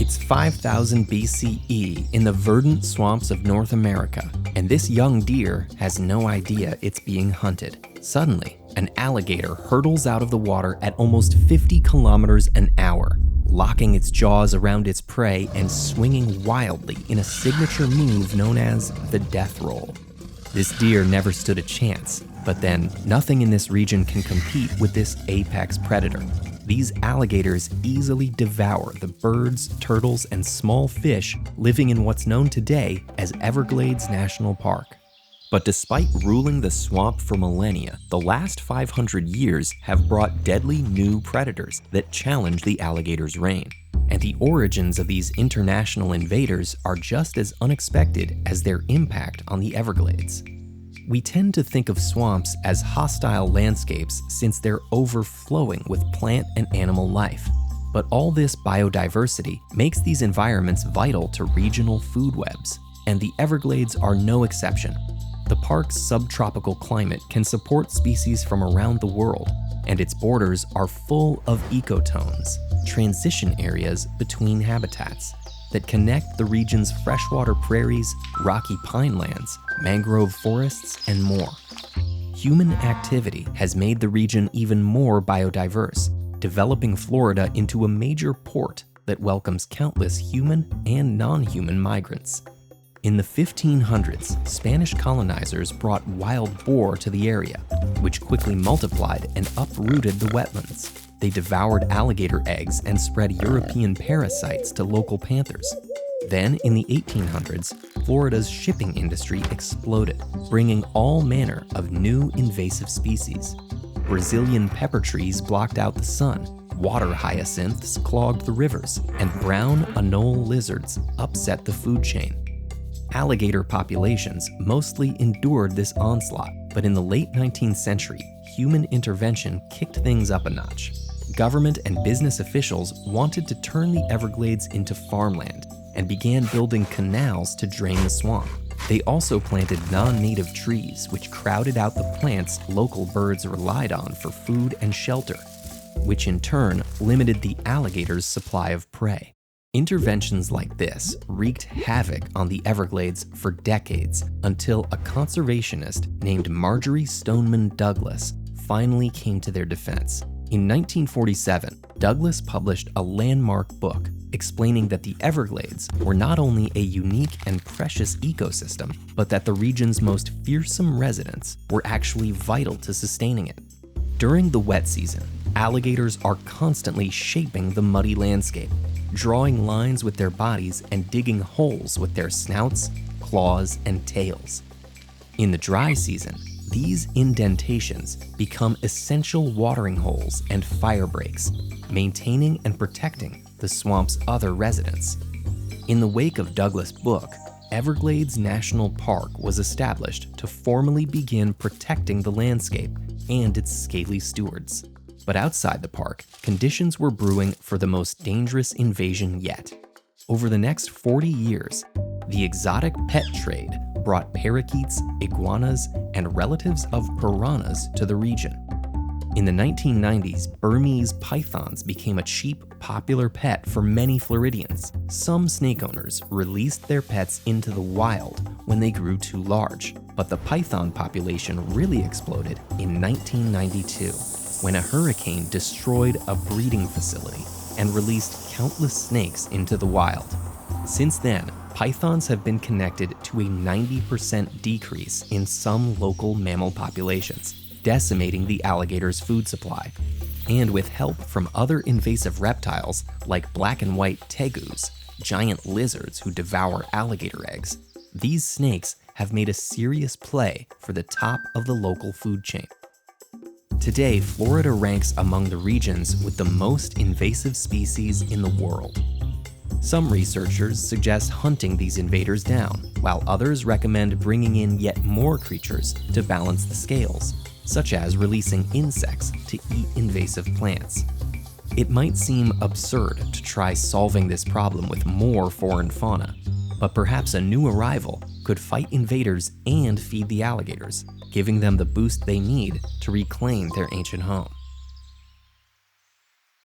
It's 5000 BCE in the verdant swamps of North America, and this young deer has no idea it's being hunted. Suddenly, an alligator hurtles out of the water at almost 50 kilometers an hour, locking its jaws around its prey and swinging wildly in a signature move known as the death roll. This deer never stood a chance, but then nothing in this region can compete with this apex predator. These alligators easily devour the birds, turtles, and small fish living in what's known today as Everglades National Park. But despite ruling the swamp for millennia, the last 500 years have brought deadly new predators that challenge the alligator's reign. And the origins of these international invaders are just as unexpected as their impact on the Everglades. We tend to think of swamps as hostile landscapes since they're overflowing with plant and animal life. But all this biodiversity makes these environments vital to regional food webs, and the Everglades are no exception. The park's subtropical climate can support species from around the world, and its borders are full of ecotones, transition areas between habitats, that connect the region's freshwater prairies, rocky pinelands, mangrove forests, and more. Human activity has made the region even more biodiverse, developing Florida into a major port that welcomes countless human and non-human migrants. In the 1500s, Spanish colonizers brought wild boar to the area, which quickly multiplied and uprooted the wetlands. They devoured alligator eggs and spread European parasites to local panthers. Then, in the 1800s, Florida's shipping industry exploded, bringing all manner of new invasive species. Brazilian pepper trees blocked out the sun, water hyacinths clogged the rivers, and brown anole lizards upset the food chain. Alligator populations mostly endured this onslaught, but in the late 19th century, human intervention kicked things up a notch. Government and business officials wanted to turn the Everglades into farmland and began building canals to drain the swamp. They also planted non-native trees, which crowded out the plants local birds relied on for food and shelter, which in turn limited the alligator's supply of prey. Interventions like this wreaked havoc on the Everglades for decades until a conservationist named Marjorie Stoneman Douglas finally came to their defense. In 1947, Douglas published a landmark book explaining that the Everglades were not only a unique and precious ecosystem, but that the region's most fearsome residents were actually vital to sustaining it. During the wet season, alligators are constantly shaping the muddy landscape, drawing lines with their bodies and digging holes with their snouts, claws, and tails. In the dry season, these indentations become essential watering holes and fire breaks, maintaining and protecting the swamp's other residents. In the wake of Douglas' book, Everglades National Park was established to formally begin protecting the landscape and its scaly stewards. But outside the park, conditions were brewing for the most dangerous invasion yet. Over the next 40 years, the exotic pet trade brought parakeets, iguanas, and relatives of piranhas to the region. In the 1990s, Burmese pythons became a cheap, popular pet for many Floridians. Some snake owners released their pets into the wild when they grew too large, but the python population really exploded in 1992, when a hurricane destroyed a breeding facility and released countless snakes into the wild. Since then, pythons have been connected to a 90% decrease in some local mammal populations, decimating the alligator's food supply. And with help from other invasive reptiles like black and white tegus, giant lizards who devour alligator eggs, these snakes have made a serious play for the top of the local food chain. Today, Florida ranks among the regions with the most invasive species in the world. Some researchers suggest hunting these invaders down, while others recommend bringing in yet more creatures to balance the scales, such as releasing insects to eat invasive plants. It might seem absurd to try solving this problem with more foreign fauna, but perhaps a new arrival could fight invaders and feed the alligators, giving them the boost they need to reclaim their ancient home.